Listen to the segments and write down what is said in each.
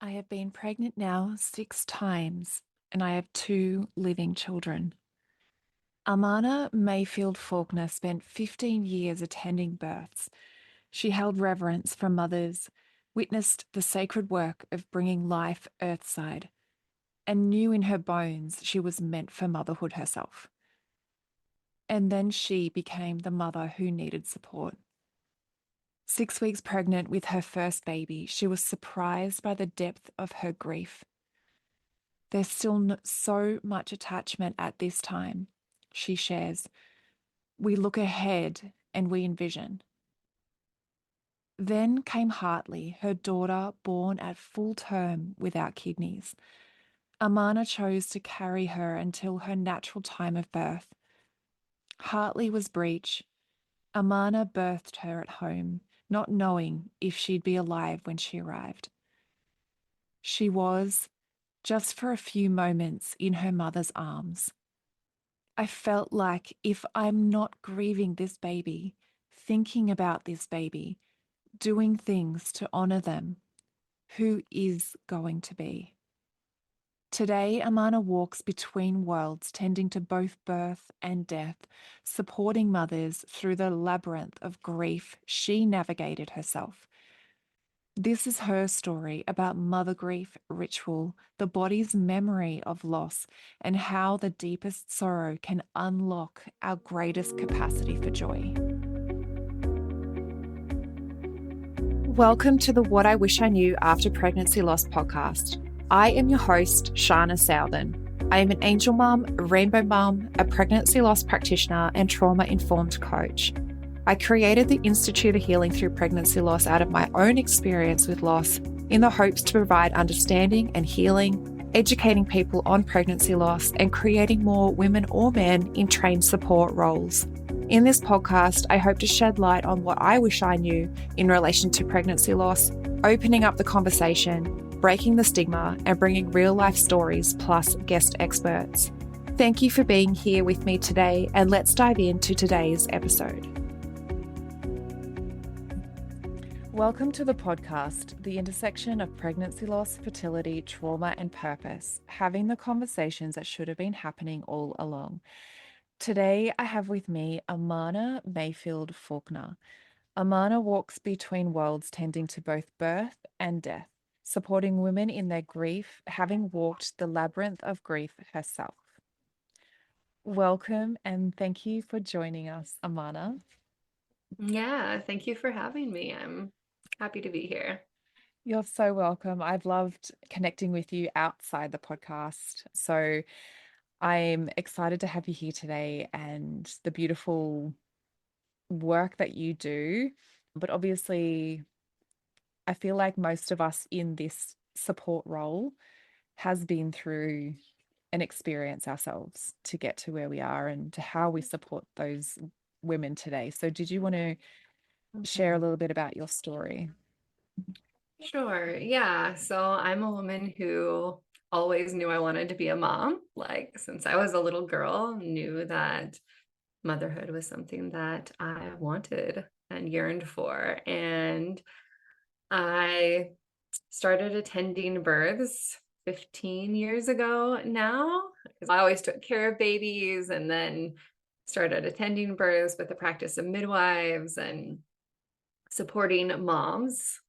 I have been pregnant now 6 times, and I have 2 living children. Amana Mayfield-Faulkner spent 15 years attending births. She held reverence for mothers, witnessed the sacred work of bringing life earthside, and knew in her bones she was meant for motherhood herself. And then she became the mother who needed support. 6 weeks pregnant with her first baby, she was surprised by the depth of her grief. There's still so much attachment at this time, she shares. We look ahead and we envision. Then came Hartley, her daughter born at full term without kidneys. Amana chose to carry her until her natural time of birth. Hartley was breech. Amana birthed her at home, not knowing if she'd be alive when she arrived. She was, just for a few moments, in her mother's arms. I felt like if I'm not grieving this baby, thinking about this baby, doing things to honor them, who is going to be? Today, Amana walks between worlds, tending to both birth and death, supporting mothers through the labyrinth of grief she navigated herself. This is her story about mother grief ritual, the body's memory of loss, and how the deepest sorrow can unlock our greatest capacity for joy. Welcome to the What I Wish I Knew After Pregnancy Loss podcast. I am your host, Shana Southern. I am an angel mum, a rainbow mum, a pregnancy loss practitioner, and trauma-informed coach. I created the Institute of Healing Through Pregnancy Loss out of my own experience with loss in the hopes to provide understanding and healing, educating people on pregnancy loss, and creating more women or men in trained support roles. In this podcast, I hope to shed light on what I wish I knew in relation to pregnancy loss, opening up the conversation, breaking the stigma, and bringing real-life stories plus guest experts. Thank you for being here with me today, and let's dive into today's episode. Welcome to the podcast, the intersection of pregnancy loss, fertility, trauma, and purpose, having the conversations that should have been happening all along. Today, I have with me Amana Mayfield-Faulkner. Amana walks between worlds, tending to both birth and death, supporting women in their grief, having walked the labyrinth of grief herself. Welcome and thank you for joining us, Amana. Yeah, thank you for having me. I'm happy to be here. You're so welcome. I've loved connecting with you outside the podcast. So I'm excited to have you here today and the beautiful work that you do. But obviously, I feel like most of us in this support role has been through an experience ourselves to get to where we are and to how we support those women today. So did you want to share a little bit about your story? Sure. Yeah. So I'm a woman who always knew I wanted to be a mom. Like since I was a little girl, knew that motherhood was something that I wanted and yearned for. And I started attending births 15 years ago now, because I always took care of babies and then started attending births with the practice of midwives and supporting moms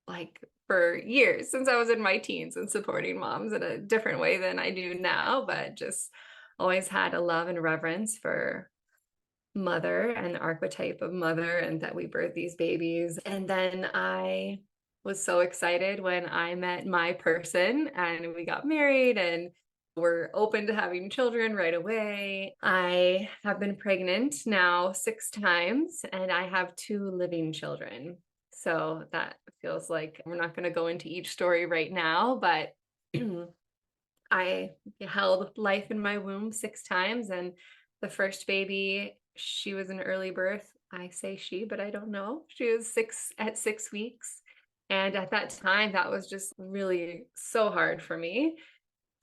like for years since I was in my teens and supporting moms in a different way than I do now, but just always had a love and reverence for mother and the archetype of mother and that we birth these babies. And then I was so excited when I met my person and we got married and we're open to having children right away. I have been pregnant now 6 times and I have 2 living children. So that feels like we're not going to go into each story right now, but I held life in my womb 6 times. And the first baby, she was an early birth. I say she, but I don't know. She was at 6 weeks. And at that time, that was just really so hard for me.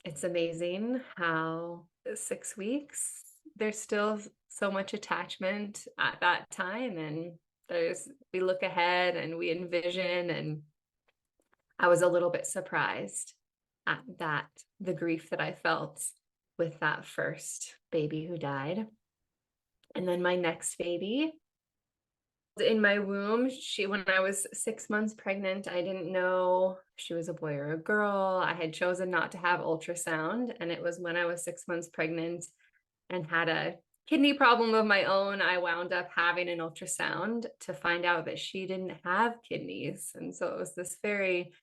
It's amazing how 6 weeks, there's still so much attachment at that time. And we look ahead and we envision, and I was a little bit surprised at that, the grief that I felt with that first baby who died. And then my next baby in my womb, when I was 6 months pregnant, I didn't know if she was a boy or a girl. I had chosen not to have ultrasound. And it was when I was 6 months pregnant and had a kidney problem of my own, I wound up having an ultrasound to find out that she didn't have kidneys. And so it was this very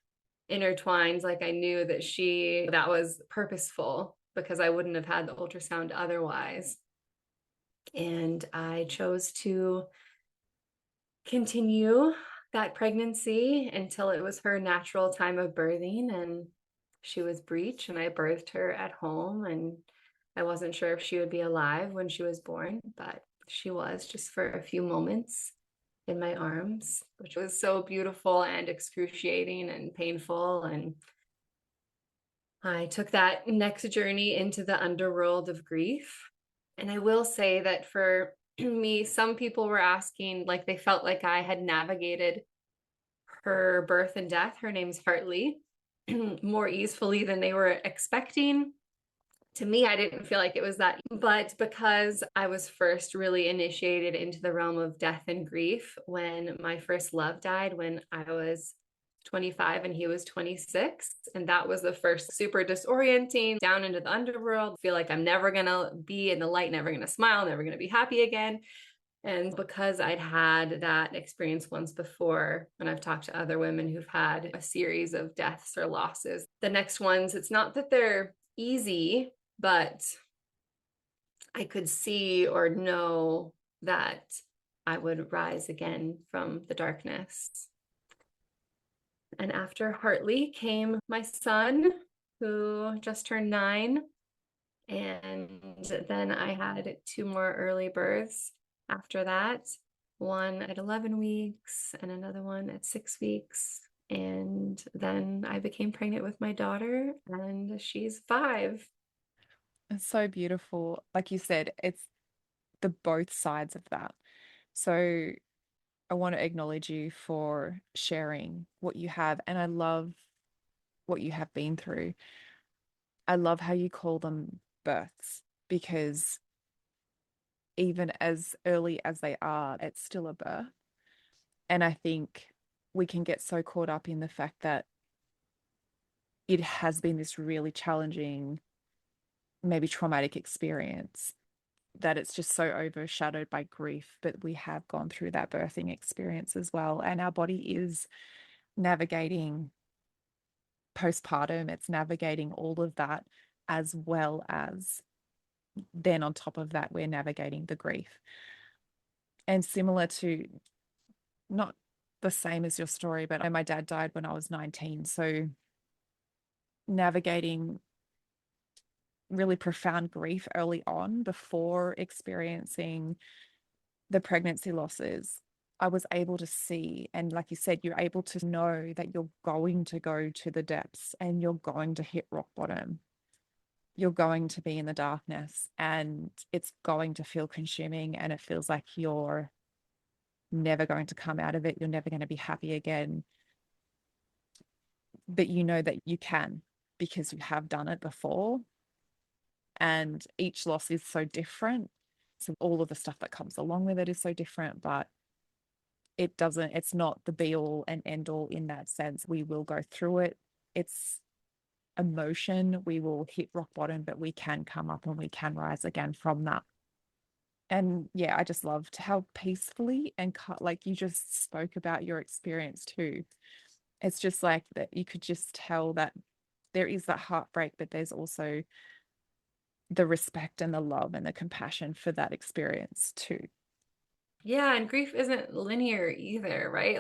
intertwined, like I knew that was purposeful because I wouldn't have had the ultrasound otherwise. And I chose to continue that pregnancy until it was her natural time of birthing, and she was breech, and I birthed her at home, and I wasn't sure if she would be alive when she was born, but she was, just for a few moments in my arms, which was so beautiful and excruciating and painful. And I took that next journey into the underworld of grief. And I will say that for me, some people were asking, like, they felt like I had navigated her birth and death, her name's Hartley, more easily than they were expecting. To me, I didn't feel like it was that, but because I was first really initiated into the realm of death and grief when my first love died when I was 25 and he was 26. And that was the first super disorienting down into the underworld. Feel like I'm never gonna be in the light, never gonna smile, never gonna be happy again. And because I'd had that experience once before, and I've talked to other women who've had a series of deaths or losses, the next ones, it's not that they're easy, but I could see or know that I would rise again from the darkness. And after Hartley came my son, who just turned 9. And then I had 2 more early births after that, one at 11 weeks and another one at 6 weeks. And then I became pregnant with my daughter, and she's 5. It's so beautiful. Like you said, it's the both sides of that. So I want to acknowledge you for sharing what you have. And I love what you have been through. I love how you call them births because even as early as they are, it's still a birth. And I think we can get so caught up in the fact that it has been this really challenging, maybe traumatic experience, that it's just so overshadowed by grief. But we have gone through that birthing experience as well. And our body is navigating postpartum, it's navigating all of that, as well as then on top of that, we're navigating the grief. And similar to, not the same as your story, but my dad died when I was 19. So navigating really profound grief early on before experiencing the pregnancy losses, I was able to see, and like you said, you're able to know that you're going to go to the depths and you're going to hit rock bottom. You're going to be in the darkness and it's going to feel consuming and it feels like you're never going to come out of it. You're never going to be happy again. But you know that you can because you have done it before. And each loss is so different. So all of the stuff that comes along with it is so different, but it's not the be all and end all in that sense. We will go through it. It's emotion. We will hit rock bottom, but we can come up and we can rise again from that. And yeah, I just loved how peacefully and like you just spoke about your experience too. It's just like that you could just tell that there is that heartbreak, but there's also the respect and the love and the compassion for that experience too. Yeah, and grief isn't linear either, right?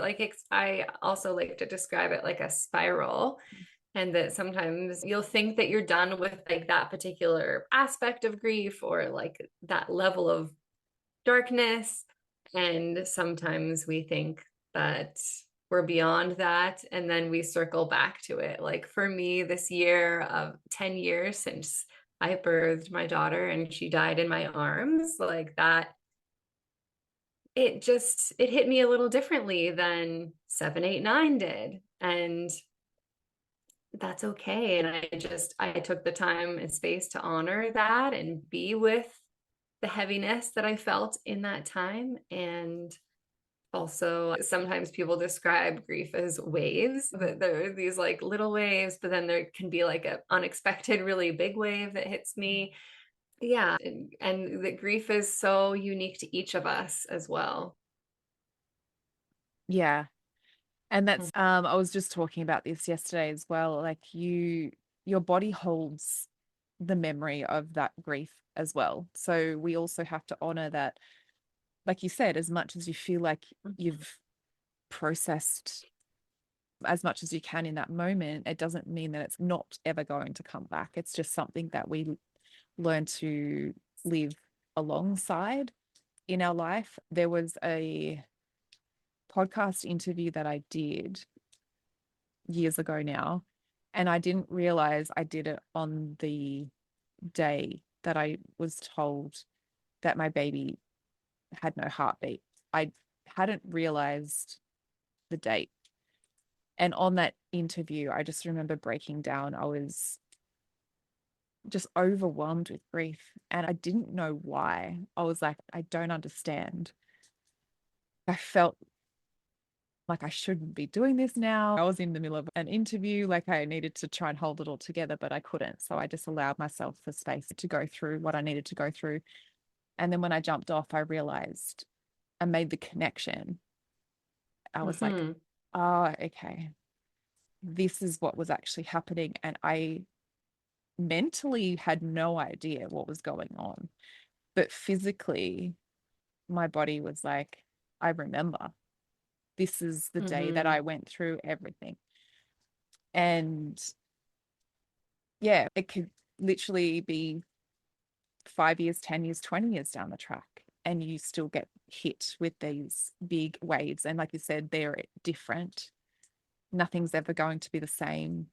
I also like to describe it like a spiral, and that sometimes you'll think that you're done with like that particular aspect of grief or like that level of darkness. And sometimes we think that we're beyond that. And then we circle back to it. Like for me, this year of 10 years since I birthed my daughter and she died in my arms, like that, it hit me a little differently than 7, 8, 9 did. And that's okay. And I took the time and space to honor that and be with the heaviness that I felt in that time. And also, sometimes people describe grief as waves, that there are these like little waves, but then there can be like an unexpected, really big wave that hits me. Yeah. And that grief is so unique to each of us as well. Yeah. And that's I was just talking about this yesterday as well. Like your body holds the memory of that grief as well. So we also have to honor that, like you said, as much as you feel like you've processed as much as you can in that moment, it doesn't mean that it's not ever going to come back. It's just something that we learn to live alongside in our life. There was a podcast interview that I did years ago now, and I didn't realize I did it on the day that I was told that my baby had no heartbeat. I hadn't realized the date. And on that interview, I just remember breaking down. I was just overwhelmed with grief and I didn't know why. I was like, I don't understand. I felt like I shouldn't be doing this now. I was in the middle of an interview, like I needed to try and hold it all together, but I couldn't. So I just allowed myself the space to go through what I needed to go through. And then when I jumped off, I realized I made the connection. I was like, Mm-hmm. oh, okay, this is what was actually happening. And I mentally had no idea what was going on. But physically, my body was like, I remember this is the day that Mm-hmm. I went through everything. And yeah, it could literally be 5 years, 10 years, 20 years down the track. And you still get hit with these big waves. And like you said, they're different. Nothing's ever going to be the same.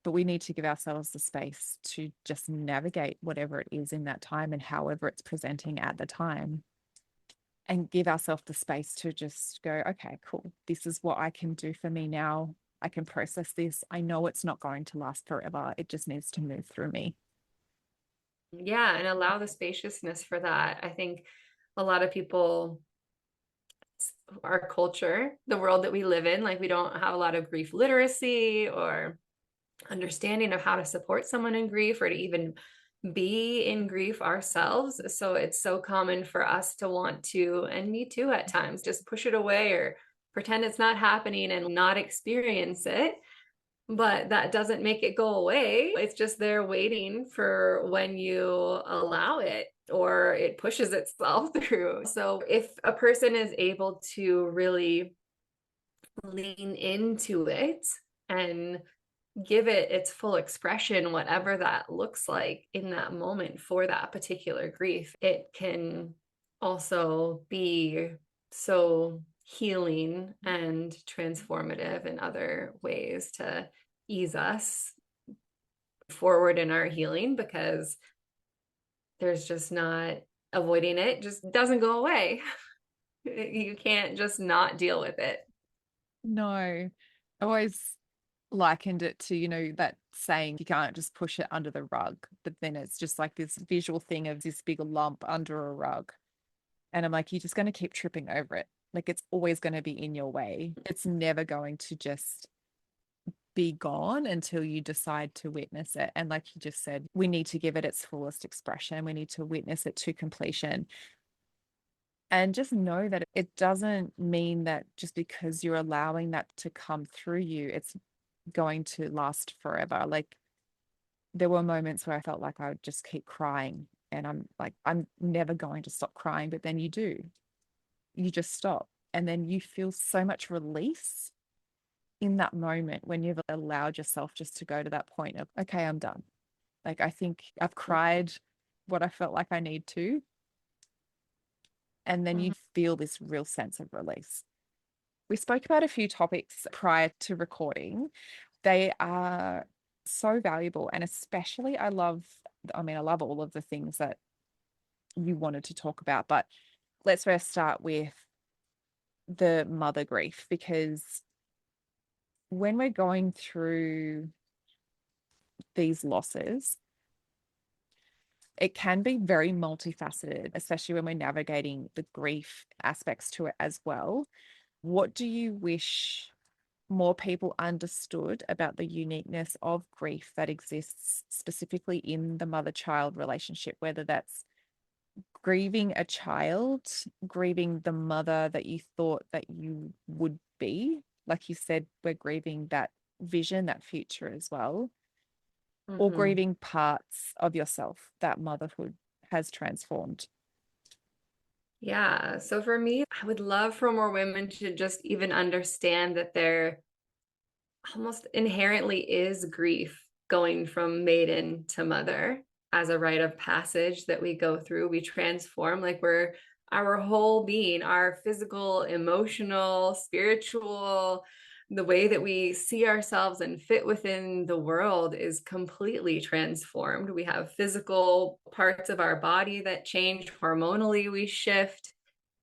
But we need to give ourselves the space to just navigate whatever it is in that time and however it's presenting at the time, and give ourselves the space to just go, okay, cool. This is what I can do for me now. I can process this. I know it's not going to last forever. It just needs to move through me. Yeah, and allow the spaciousness for that. I think a lot of people, our culture, the world that we live in, like we don't have a lot of grief literacy or understanding of how to support someone in grief or to even be in grief ourselves. So it's so common for us to want to, and me too at times, just push it away or pretend it's not happening and not experience it. But that doesn't make it go away. It's just there waiting for when you allow it or it pushes itself through. So if a person is able to really lean into it and give it its full expression, whatever that looks like in that moment for that particular grief, it can also be so healing and transformative in other ways to ease us forward in our healing because there's just not avoiding it, just doesn't go away. You can't just not deal with it. No, I always likened it to, that saying, you can't just push it under the rug, but then it's just like this visual thing of this big lump under a rug. And I'm like, you're just going to keep tripping over it. Like it's always going to be in your way. It's never going to just be gone until you decide to witness it. And like you just said, we need to give it its fullest expression. We need to witness it to completion. And just know that it doesn't mean that just because you're allowing that to come through you, it's going to last forever. Like there were moments where I felt like I would just keep crying. And I'm like, I'm never going to stop crying. But then you do, you just stop. And then you feel so much release in that moment when you've allowed yourself just to go to that point of, okay, I'm done. Like, I think I've cried what I felt like I need to. And then you Mhm. feel this real sense of release. We spoke about a few topics prior to recording. They are so valuable. And especially, I love all of the things that you wanted to talk about. But let's first start with the mother grief, because when we're going through these losses, it can be very multifaceted, especially when we're navigating the grief aspects to it as well. What do you wish more people understood about the uniqueness of grief that exists specifically in the mother-child relationship, whether that's grieving a child, grieving the mother that you thought that you would be? Like you said, we're grieving that vision, that future as well, or Hmm. grieving parts of yourself that motherhood has transformed. Yeah. So for me, I would love for more women to just even understand that there almost inherently is grief going from maiden to mother as a rite of passage that we go through. We transform, like we're our whole being, our physical, emotional, spiritual, the way that we see ourselves and fit within the world is completely transformed. We have physical parts of our body that change hormonally, we shift.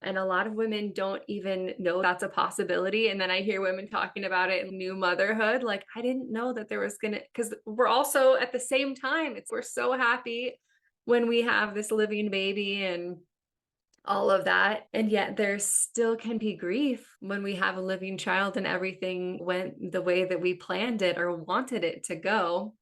And a lot of women don't even know that's a possibility. And then I hear women talking about it in new motherhood. Like, I didn't know that there was gonna, because we're also at the same time, we're so happy when we have this living baby and all of that. And yet there still can be grief when we have a living child and everything went the way that we planned it or wanted it to go.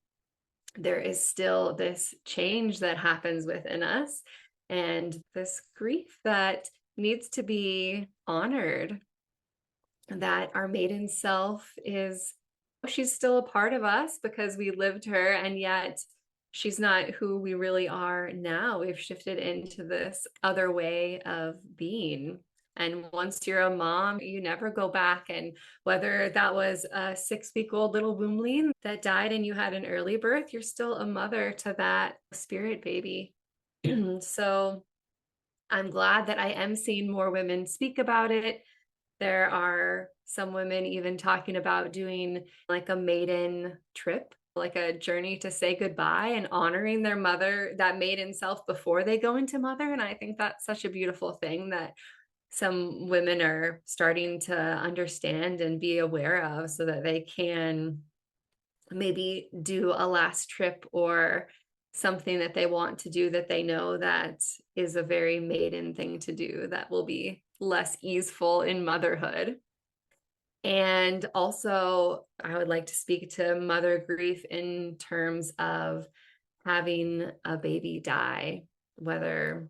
There is still this change that happens within us and this grief that needs to be honored, that our maiden self is, she's still a part of us because we lived her, and yet she's not who we really are now. We've shifted into this other way of being. And once you're a mom, you never go back. And whether that was a 6-week-old little wombling that died and you had an early birth, you're still a mother to that spirit baby. So I'm glad that I am seeing more women speak about it. There are some women even talking about doing like a maiden trip, like a journey to say goodbye and honoring their mother, that maiden self before they go into mother. And I think that's such a beautiful thing that some women are starting to understand and be aware of so that they can maybe do a last trip or something that they want to do that they know that is a very maiden thing to do that will be less easeful in motherhood. And also, I would like to speak to mother grief in terms of having a baby die, whether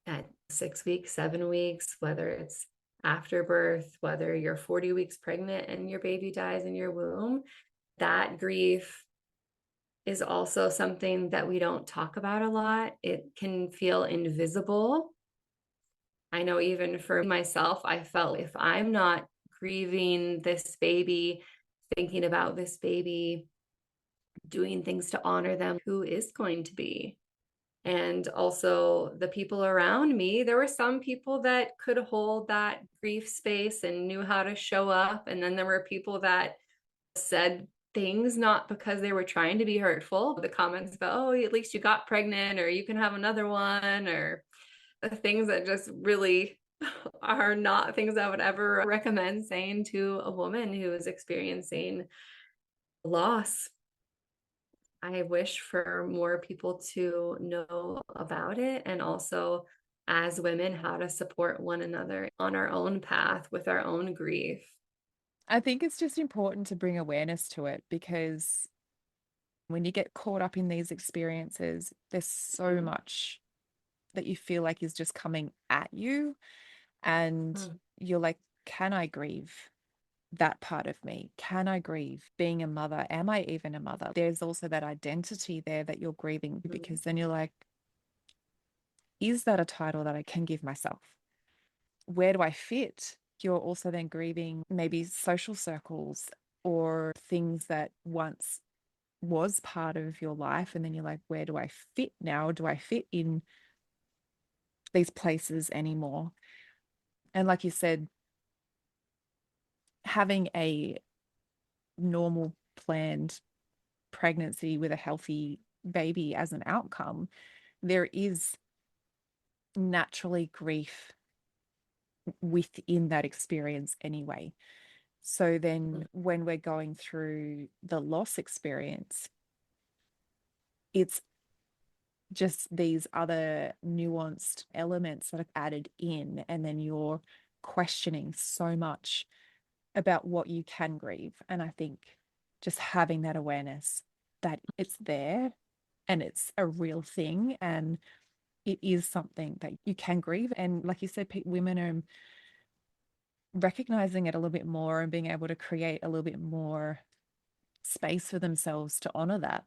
at 6 weeks, 7 weeks, whether it's after birth, whether you're 40 weeks pregnant and your baby dies in your womb. That grief is also something that we don't talk about a lot. It can feel invisible. I know even for myself, I felt if I'm not grieving this baby, thinking about this baby, doing things to honor them, who is going to be? And also the people around me, there were some people that could hold that grief space and knew how to show up. And then there were people that said things not because they were trying to be hurtful. The comments about, oh, at least you got pregnant, or you can have another one, or the things that just really are not things I would ever recommend saying to a woman who is experiencing loss. I wish for more people to know about it, and also as women, how to support one another on our own path with our own grief. I think it's just important to bring awareness to it because when you get caught up in these experiences, there's so Mm. much that you feel like is just coming at you. And Mm. you're like, can I grieve that part of me? Can I grieve being a mother? Am I even a mother? There's also that identity there that you're grieving Mm. because then you're like, is that a title that I can give myself? Where do I fit? You're also then grieving maybe social circles or things that once was part of your life. And then you're like, where do I fit now? Do I fit in these places anymore? And like you said, having a normal planned pregnancy with a healthy baby as an outcome, there is naturally grief within that experience anyway. So then when we're going through the loss experience, It's just these other nuanced elements that are added in, and then you're questioning so much about what you can grieve. And I think just having that awareness that it's there and it's a real thing and it is something that you can grieve. And like you said, women are recognizing it a little bit more and being able to create a little bit more space for themselves to honor that.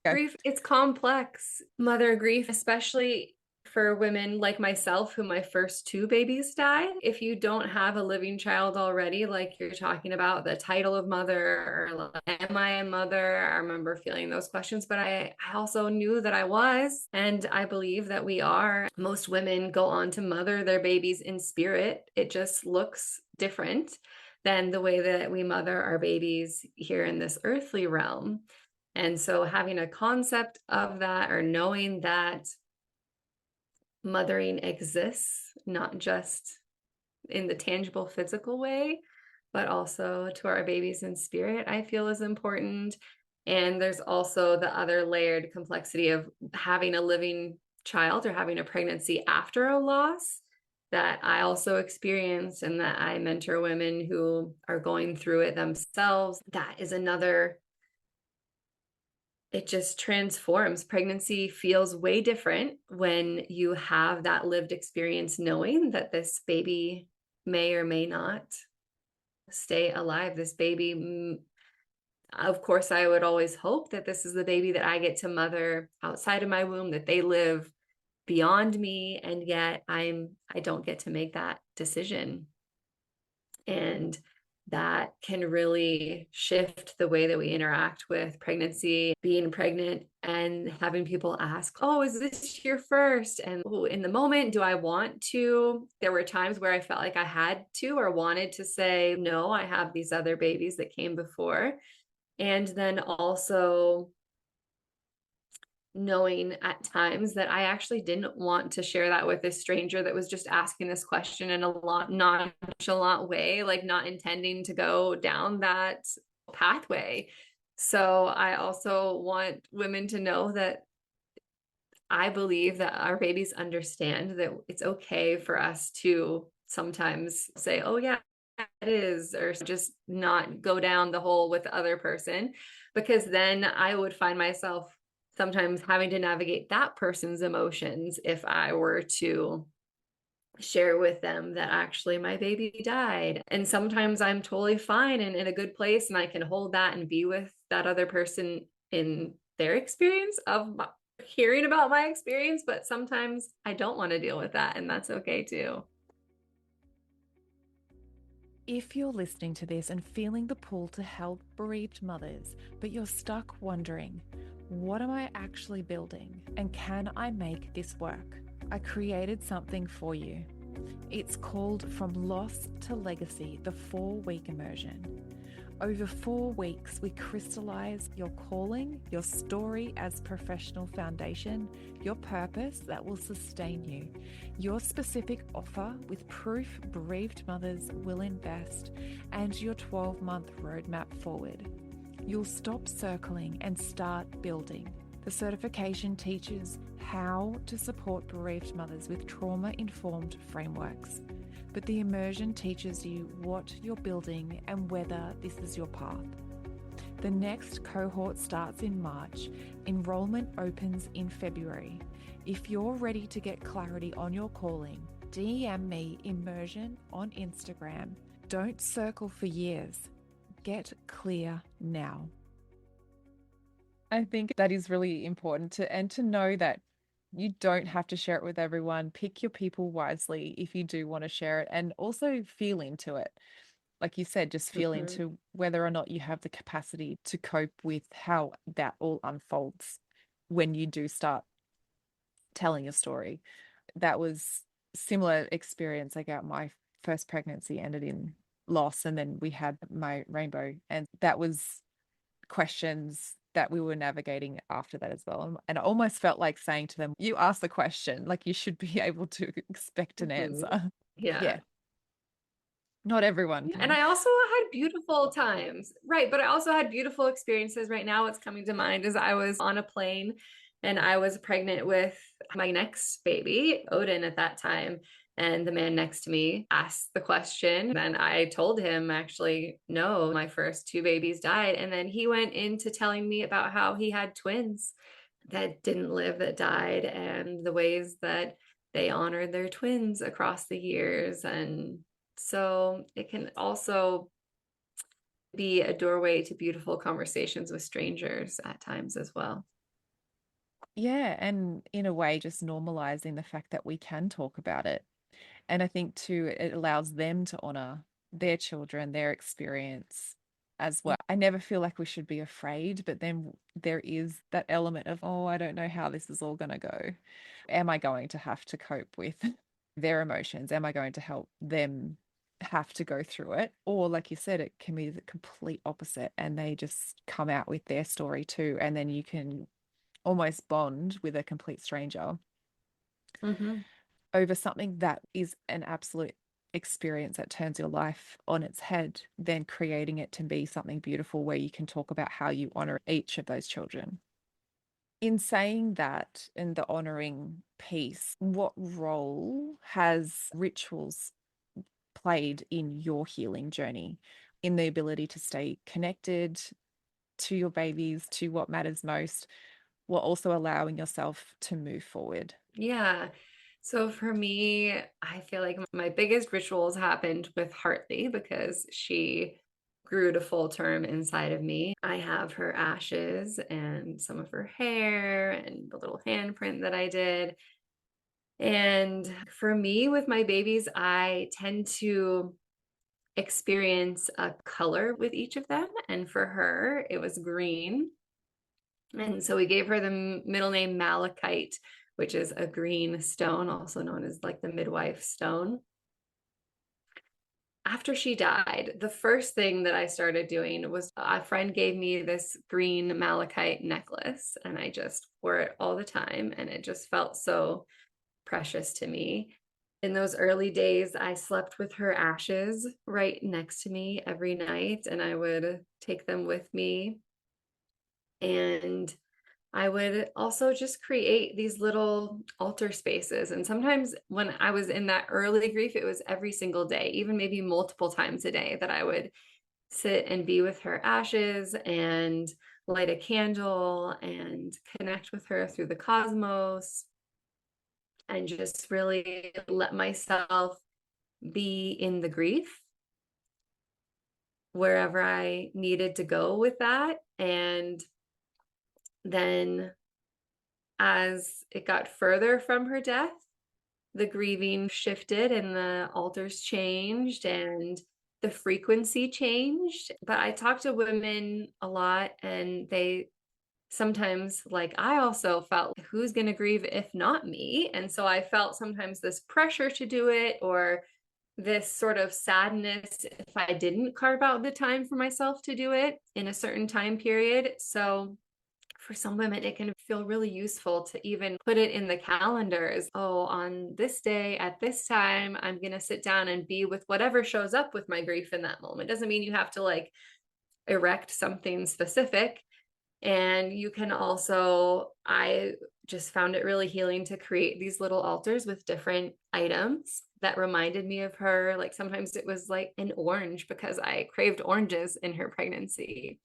Okay. Grief, it's complex. Mother grief, especially for women like myself, who my first two babies died. If you don't have a living child already, like you're talking about the title of mother, or like, am I a mother? I remember feeling those questions, but I also knew that I was, and I believe that we are. Most women go on to mother their babies in spirit. It just looks different than the way that we mother our babies here in this earthly realm. And so having a concept of that, or knowing that mothering exists, not just in the tangible physical way, but also to our babies in spirit, I feel is important. And there's also the other layered complexity of having a living child or having a pregnancy after a loss that I also experience, and that I mentor women who are going through it themselves. That is another, it just transforms. Pregnancy feels way different when you have that lived experience, knowing that this baby may or may not stay alive. This baby, of course, I would always hope that this is the baby that I get to mother outside of my womb, that they live beyond me, and yet I don't get to make that decision. And that can really shift the way that we interact with pregnancy, being pregnant, and having people ask, oh, is this your first? And oh, in the moment, do I want to? There were times where I felt like I had to or wanted to say, no, I have these other babies that came before. And then also knowing at times that I actually didn't want to share that with a stranger that was just asking this question in a lot nonchalant way, like not intending to go down that pathway. So I also want women to know that I believe that our babies understand that it's okay for us to sometimes say, oh, yeah, it is, or just not go down the hole with the other person, because then I would find myself sometimes having to navigate that person's emotions if I were to share with them that actually my baby died. And sometimes I'm totally fine and in a good place, and I can hold that and be with that other person in their experience of hearing about my experience. But sometimes I don't want to deal with that, and that's okay too. If you're listening to this and feeling the pull to help bereaved mothers, but you're stuck wondering, what am I actually building and can I make this work? I created something for you. It's called From Loss to Legacy, the 4-week immersion. Over 4 weeks, we crystallize your calling, your story as professional foundation, your purpose that will sustain you, your specific offer with proof bereaved mothers will invest, and your 12-month roadmap forward. You'll stop circling and start building. The certification teaches how to support bereaved mothers with trauma-informed frameworks, but the immersion teaches you what you're building and whether this is your path. The next cohort starts in March. Enrollment opens in February. If you're ready to get clarity on your calling, DM me immersion on Instagram. Don't circle for years. Get clear now. I think that is really important to know that you don't have to share it with everyone. Pick your people wisely if you do want to share it, and also feel into it. Like you said, just feel Mhm. into whether or not you have the capacity to cope with how that all unfolds when you do start telling your story. That was similar experience. Like my first pregnancy ended in loss, and then we had my rainbow, and that was questions that we were navigating after that as well. And I almost felt like saying to them, you asked the question, like you should be able to expect an Mhm. answer. Yeah. Yeah. Not everyone And can. I also had beautiful times, right? But I also had beautiful experiences. Right now, what's coming to mind is I was on a plane and I was pregnant with my next baby, Odin, at that time. And the man next to me asked the question. And I told him, actually, no, my first two babies died. And then he went into telling me about how he had twins that didn't live, that died, and the ways that they honored their twins across the years. And so it can also be a doorway to beautiful conversations with strangers at times as well. Yeah, and in a way, just normalizing the fact that we can talk about it. And I think too, it allows them to honor their children, their experience as well. I never feel like we should be afraid, but then there is that element of, oh, I don't know how this is all going to go. Am I going to have to cope with their emotions? Am I going to help them have to go through it? Or, like you said, it can be the complete opposite and they just come out with their story too. And then you can almost bond with a complete stranger Mm-hmm. over something that is an absolute experience that turns your life on its head, then creating it to be something beautiful where you can talk about how you honor each of those children. In saying that, in the honoring piece, what role has rituals played in your healing journey, in the ability to stay connected to your babies, to what matters most, while also allowing yourself to move forward? Yeah. So for me, I feel like my biggest rituals happened with Hartley because she grew to full term inside of me. I have her ashes and some of her hair and the little handprint that I did. And for me, with my babies, I tend to experience a color with each of them. And for her, it was green. And so we gave her the middle name Malachite, which is a green stone, also known as like the midwife stone. After she died, the first thing that I started doing was a friend gave me this green malachite necklace, and I just wore it all the time. And it just felt so precious to me. In those early days, I slept with her ashes right next to me every night, and I would take them with me. And I would also just create these little altar spaces. And sometimes when I was in that early grief, it was every single day, even maybe multiple times a day, that I would sit and be with her ashes and light a candle and connect with her through the cosmos and just really let myself be in the grief wherever I needed to go with that. And then as it got further from her death, the grieving shifted and the altars changed and the frequency changed. But I talk to women a lot, and they sometimes, like, I also felt, who's going to grieve if not me? And so I felt sometimes this pressure to do it, or this sort of sadness if I didn't carve out the time for myself to do it in a certain time period. So for some women, it can feel really useful to even put it in the calendars. Oh, on this day at this time, I'm going to sit down and be with whatever shows up with my grief in that moment. Doesn't mean you have to like erect something specific. And you can also, I just found it really healing to create these little altars with different items that reminded me of her. Like sometimes it was like an orange because I craved oranges in her pregnancy.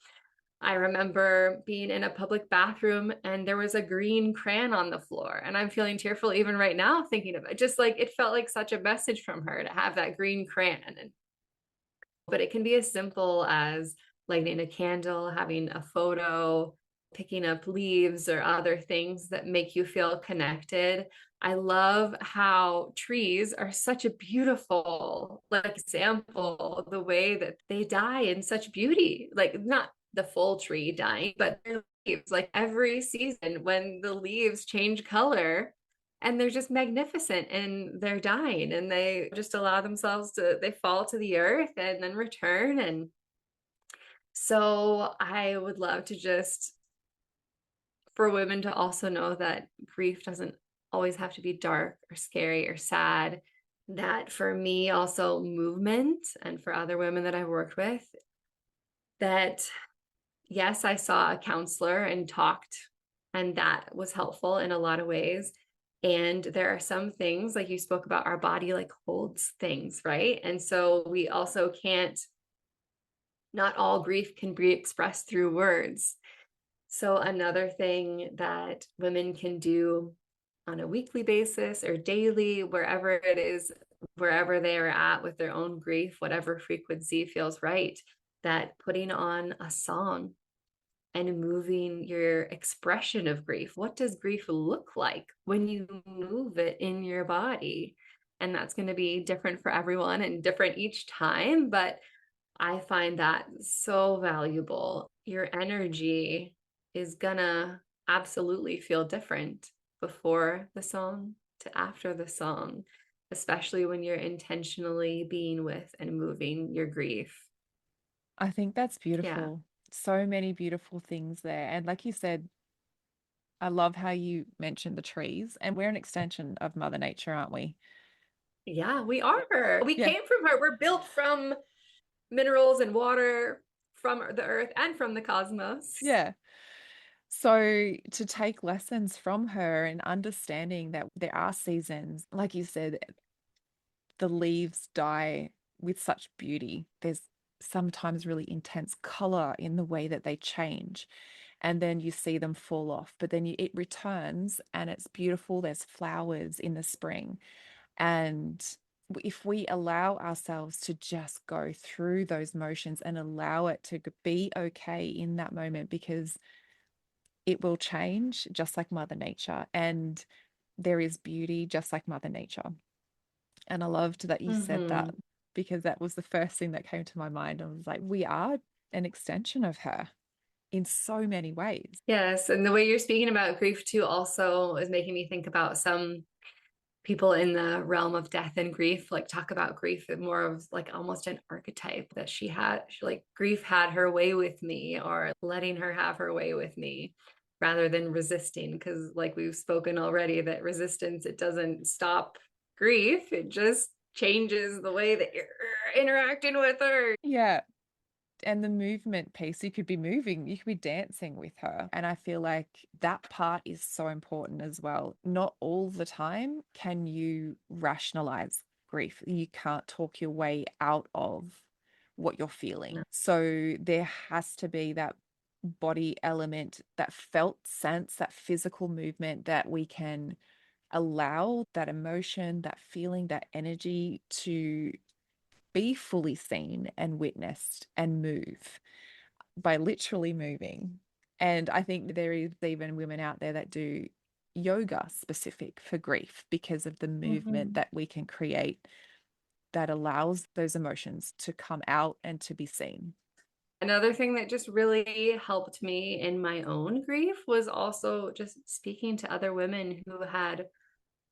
I remember being in a public bathroom and there was a green crayon on the floor. And I'm feeling tearful even right now thinking of it. Just like it felt like such a message from her to have that green crayon. But it can be as simple as lighting a candle, having a photo, picking up leaves or other things that make you feel connected. I love how trees are such a beautiful like example, the way that they die in such beauty, like not the full tree dying, but their leaves, like every season when the leaves change color and they're just magnificent and they're dying and they just allow themselves to, they fall to the earth and then return. And so I would love to just for women to also know that grief doesn't always have to be dark or scary or sad. that for me, also movement, and for other women that I've worked with, that yes, I saw a counselor and talked, and that was helpful in a lot of ways. And there are some things, like you spoke about, our body like holds things, right? And so we also can't, not all grief can be expressed through words. So, another thing that women can do on a weekly basis or daily, wherever it is, wherever they are at with their own grief, whatever frequency feels right, that putting on a song and moving your expression of grief. What does grief look like when you move it in your body? And that's going to be different for everyone and different each time. But I find that so valuable. Your energy is gonna absolutely feel different before the song to after the song, especially when you're intentionally being with and moving your grief. I think that's Yeah. beautiful. So many beautiful things there. And like you said, I love how you mentioned the trees, and we're an extension of Mother Nature, aren't we? Yeah, we are. We Yeah. came from her. We're built from minerals and water from the earth and from the cosmos. Yeah. So to take lessons from her and understanding that there are seasons, like you said, the leaves die with such beauty. There's sometimes really intense color in the way that they change. And then you see them fall off, but then it returns and it's beautiful. There's flowers in the spring. And if we allow ourselves to just go through those motions and allow it to be okay in that moment, because it will change just like Mother Nature. And there is beauty just like Mother Nature. And I loved that you said that, Mm-hmm. because that was the first thing that came to my mind. I was like, we are an extension of her in so many ways. Yes, and the way you're speaking about grief too also is making me think about some people in the realm of death and grief, like talk about grief more of like almost an archetype that like grief had her way with me, or letting her have her way with me rather than resisting. Because like we've spoken already, that resistance, it doesn't stop grief, it just changes the way that you're interacting with her. Yeah. And the movement piece, you could be moving, you could be dancing with her. And I feel like that part is so important as well. Not all the time can you rationalize grief. You can't talk your way out of what you're feeling. So there has to be that body element, that felt sense, that physical movement that we can allow that emotion, that feeling, that energy to be fully seen and witnessed and move by literally moving. And I think there is even women out there that do yoga specific for grief because of the movement Mhm. that we can create that allows those emotions to come out and to be seen. Another thing that just really helped me in my own grief was also just speaking to other women who had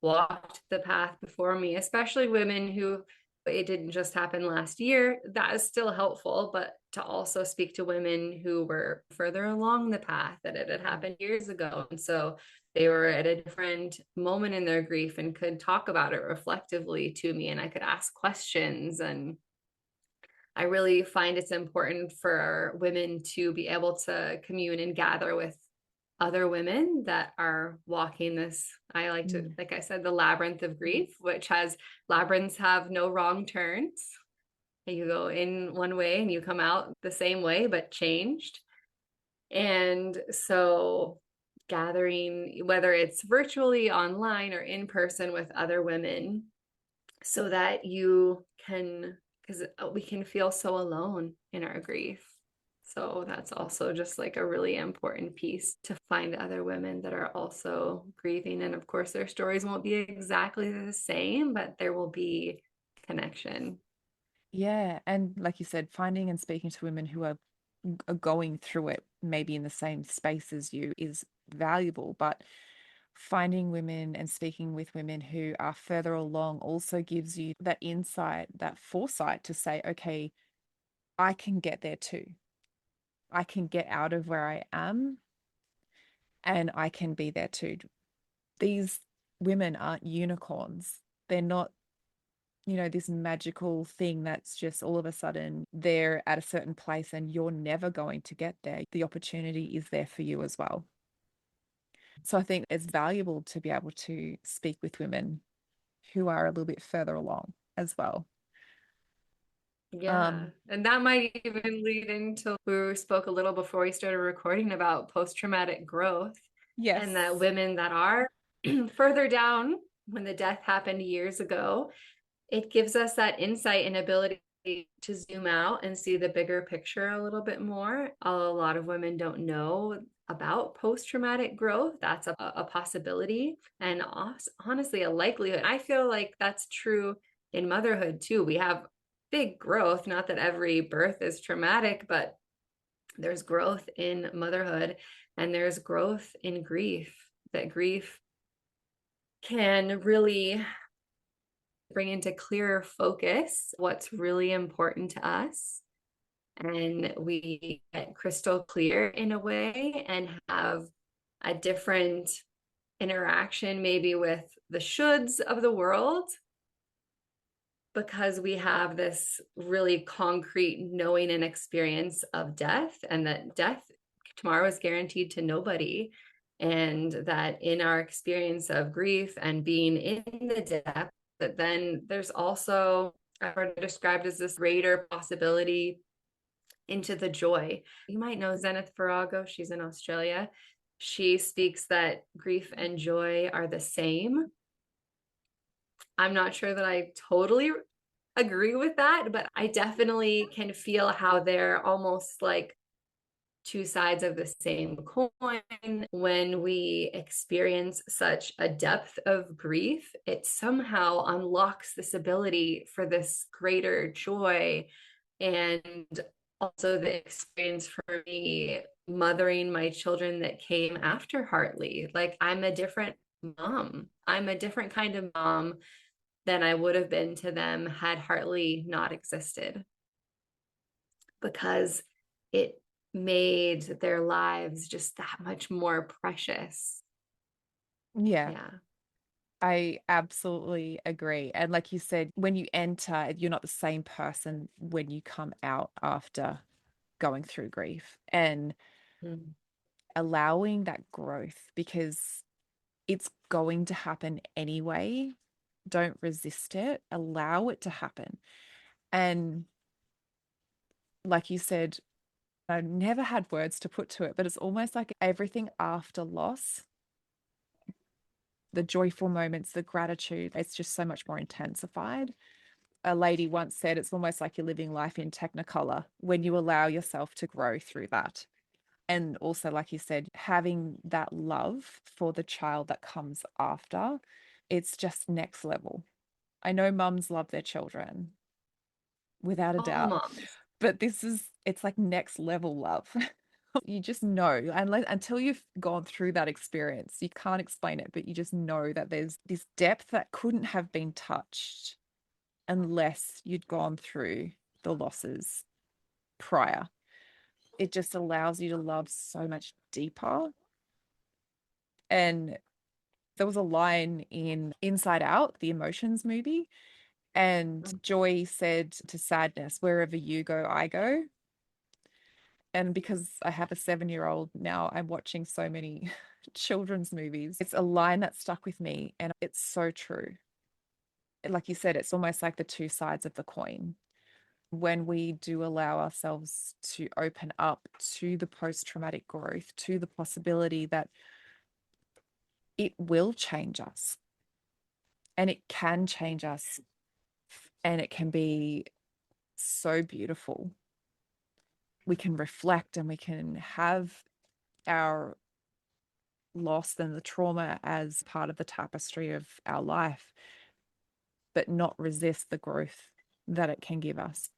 walked the path before me, especially women who it didn't just happen last year. That is still helpful, but to also speak to women who were further along the path, that it had happened years ago. And so they were at a different moment in their grief and could talk about it reflectively to me, and I could ask questions. And I really find it's important for women to be able to commune and gather with other women that are walking this. I like to, Mm. like I said, the labyrinth of grief, which has labyrinths have no wrong turns. You go in one way and you come out the same way, but changed. And so gathering, whether it's virtually online or in person with other women, so that you can, because we can feel so alone in our grief. So that's also just like a really important piece, to find other women that are also grieving. And of course, their stories won't be exactly the same, but there will be connection. Yeah. And like you said, finding and speaking to women who are going through it, maybe in the same space as you, is valuable. But finding women and speaking with women who are further along also gives you that insight, that foresight to say, okay, I can get there too. I can get out of where I am and I can be there too. These women aren't unicorns. They're not this magical thing that's just all of a sudden they're at a certain place and you're never going to get there. The opportunity is there for you as well. So I think it's valuable to be able to speak with women who are a little bit further along as well. Yeah. Um, And that might even lead into we spoke a little before we started recording about post-traumatic growth and that yes. women that are further down when the death happened years ago, it gives us that insight and ability to zoom out and see the bigger picture a little bit more. A lot of women don't know about post-traumatic growth. That's a possibility and honestly a likelihood. I feel like that's true in motherhood too. We have big growth, not that every birth is traumatic, but there's growth in motherhood and there's growth in grief. That grief can really bring into clearer focus what's really important to us. And we get crystal clear in a way and have a different interaction, maybe with the shoulds of the world, because we have this really concrete knowing and experience of death, and that death tomorrow is guaranteed to nobody. And that in our experience of grief and being in the depth, that then there's also, I've heard it described as this greater possibility into the joy. You might know Zenith Virago, she's in Australia. She speaks that grief and joy are the same. I'm not sure that I totally agree with that, but I definitely can feel how they're almost like two sides of the same coin. When we experience such a depth of grief, it somehow unlocks this ability for this greater joy. And also the experience for me mothering my children that came after Hartley. Like I'm a different mom. I'm a different kind of mom than I would have been to them had Hartley not existed, because it made their lives just that much more precious. Yeah, Yeah. I absolutely agree. And like you said, when you enter, you're not the same person when you come out after going through grief and Mm. allowing that growth because it's going to happen anyway. Don't resist it, allow it to happen. And like you said, I never had words to put to it, but it's almost like everything after loss, the joyful moments, the gratitude, it's just so much more intensified. A lady once said it's almost like you're living life in technicolor when you allow yourself to grow through that. And also, like you said, having that love for the child that comes after, it's just next level. I know mums love their children without a All doubt, moms. but it's like next level love. You just know, until you've gone through that experience, you can't explain it, but you just know that there's this depth that couldn't have been touched unless you'd gone through the losses prior. It just allows you to love so much deeper. And there was a line in Inside Out, the Emotions movie, and Joy said to sadness, "Wherever you go, I go." And because I have a 7-year-old now, I'm watching so many children's movies. It's a line that stuck with me, and it's so true. Like you said, it's almost like the two sides of the coin. When we do allow ourselves to open up to the post traumatic growth, to the possibility that it will change us and it can change us, and it can be so beautiful. We can reflect and we can have our loss and the trauma as part of the tapestry of our life, but not resist the growth that it can give us.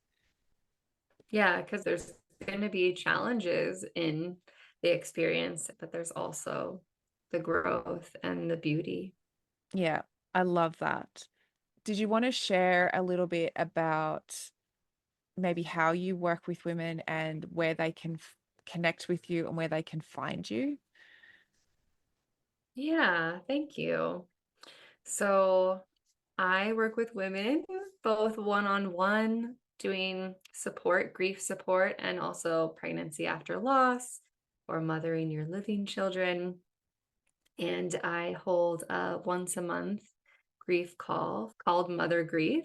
Yeah, because there's going to be challenges in the experience, but there's also the growth and the beauty. Yeah, I love that. Did you want to share a little bit about maybe how you work with women and where they can connect with you and where they can find you? Yeah, thank you. So I work with women, both one-on-one, doing support, grief support, and also pregnancy after loss or mothering your living children. And I hold a once a month grief call called Mother Grief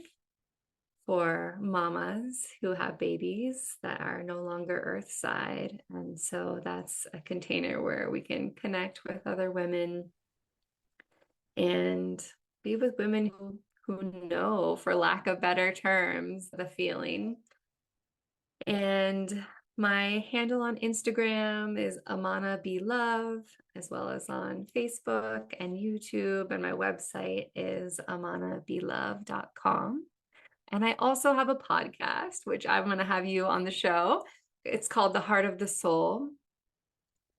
for mamas who have babies that are no longer earthside. And so that's a container where we can connect with other women and be with women who know, for lack of better terms, the feeling. And my handle on Instagram is Amana Be Love, as well as on Facebook and YouTube. And my website is amanabelove.com. And I also have a podcast, which I'm going to have you on the show. It's called The Heart of the Soul.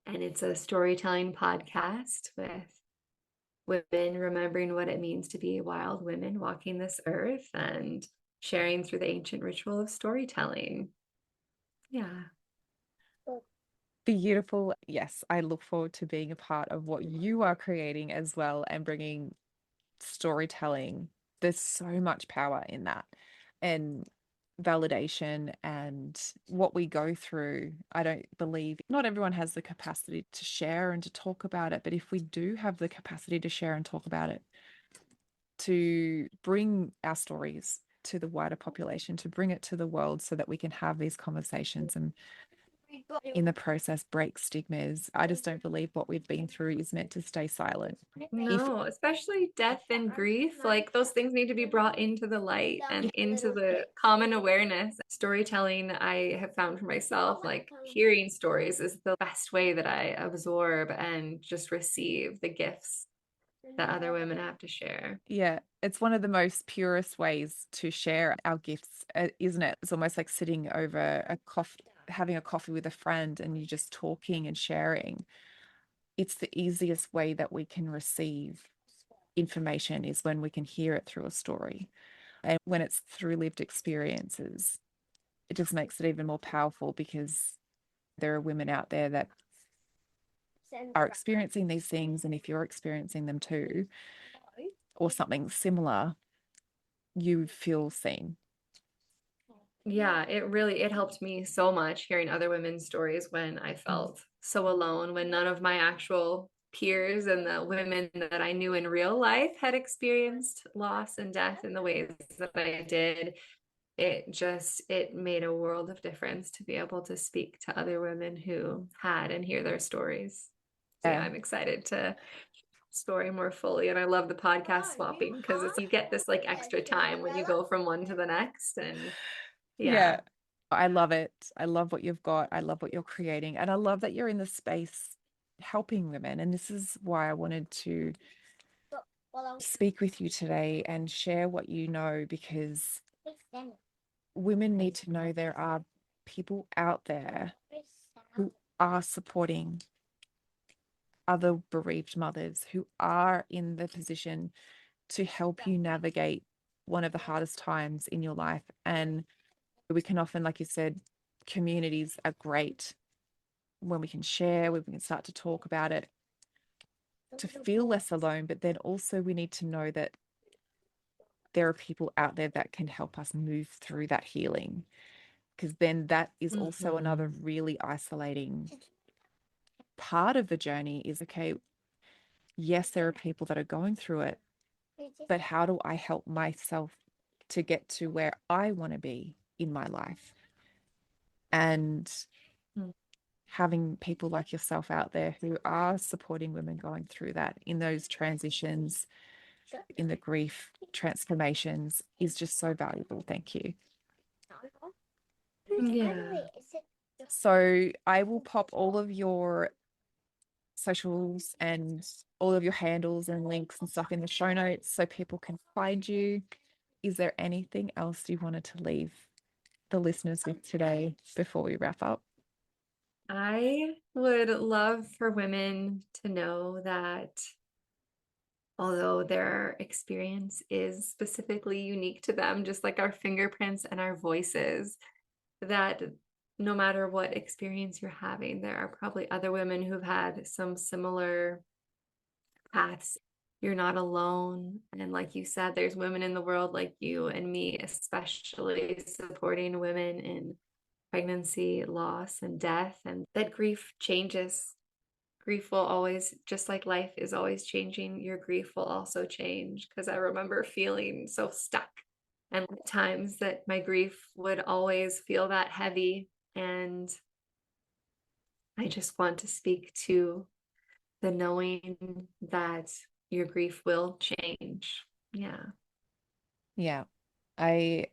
And it's a storytelling podcast with women remembering what it means to be wild women walking this earth and sharing through the ancient ritual of storytelling. Yeah. Beautiful. Yes, I look forward to being a part of what you are creating as well and bringing storytelling. There's so much power in that and validation and what we go through. I don't believe not everyone has the capacity to share and to talk about it, but if we do have the capacity to share and talk about it, to bring our stories to the wider population, to bring it to the world so that we can have these conversations and in the process break stigmas. I just don't believe what we've been through is meant to stay silent. No, especially death and grief, like those things need to be brought into the light and into the common awareness. Storytelling, I have found for myself, like hearing stories is the best way that I absorb and just receive the gifts that other women have to share. Yeah, it's one of the most purest ways to share our gifts, isn't it? It's almost like sitting over a coffee, having a coffee with a friend and you just talking and sharing. It's the easiest way that we can receive information is when we can hear it through a story. And when it's through lived experiences, it just makes it even more powerful because there are women out there that are experiencing these things. And if you're experiencing them too, or something similar, you feel seen. Yeah, it helped me so much hearing other women's stories when I felt so alone, when none of my actual peers and the women that I knew in real life had experienced loss and death in the ways that I did. It made a world of difference to be able to speak to other women who had and hear their stories. So yeah, Yeah. I'm excited to story more fully. And I love the podcast swapping because it's you get this like extra time when you go from one to the next. And Yeah. yeah. I love it. I love what you've got. I love what you're creating. And I love that you're in the space helping women. And this is why I wanted to speak with you today and share what you know, because women need to know there are people out there who are supporting other bereaved mothers, who are in the position to help you navigate one of the hardest times in your life. And we can often, like you said, communities are great when we can share, when we can start to talk about it, to feel less alone. But then also we need to know that there are people out there that can help us move through that healing. Because then that is also another really isolating part of the journey is okay, yes, there are people that are going through it, but how do I help myself to get to where I want to be in my life? And having people like yourself out there who are supporting women going through that in those transitions, in the grief transformations is just so valuable. Thank you. Yeah. So I will pop all of your socials and all of your handles and links and stuff in the show notes so people can find you. Is there anything else you wanted to leave the listeners with today before we wrap up? I would love for women to know that although their experience is specifically unique to them, just like our fingerprints and our voices, that no matter what experience you're having, there are probably other women who've had some similar paths you're not alone. And like you said, there's women in the world like you and me, especially supporting women in pregnancy, loss, and death, and that grief changes. Grief will always, just like life is always changing, your grief will also change. Because I remember feeling so stuck, and at times that my grief would always feel that heavy. And I just want to speak to the knowing that your grief will change. Yeah. Yeah, I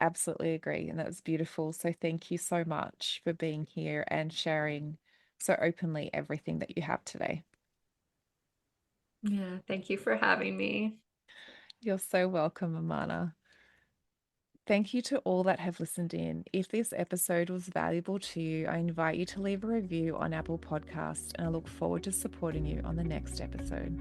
absolutely agree. And that was beautiful. So thank you so much for being here and sharing so openly everything that you have today. Yeah. Thank you for having me. You're so welcome, Amana. Thank you to all that have listened in. If this episode was valuable to you, I invite you to leave a review on Apple Podcasts, and I look forward to supporting you on the next episode.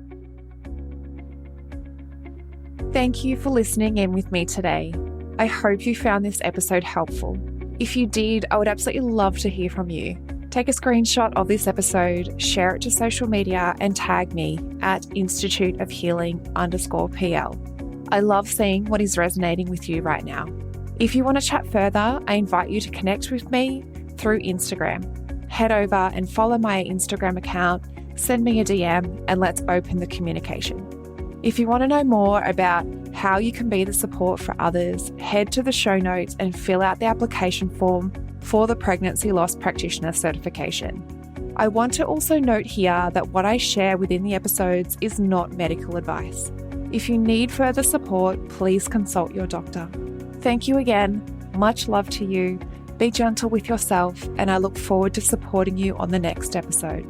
Thank you for listening in with me today. I hope you found this episode helpful. If you did, I would absolutely love to hear from you. Take a screenshot of this episode, share it to social media, and tag me at Institute of Healing_PL. I love seeing what is resonating with you right now. If you want to chat further, I invite you to connect with me through Instagram. Head over and follow my Instagram account, send me a DM, and let's open the communication. If you want to know more about how you can be the support for others, head to the show notes and fill out the application form for the Pregnancy Loss Practitioner certification. I want to also note here that what I share within the episodes is not medical advice. If you need further support, please consult your doctor. Thank you again. Much love to you. Be gentle with yourself, and I look forward to supporting you on the next episode.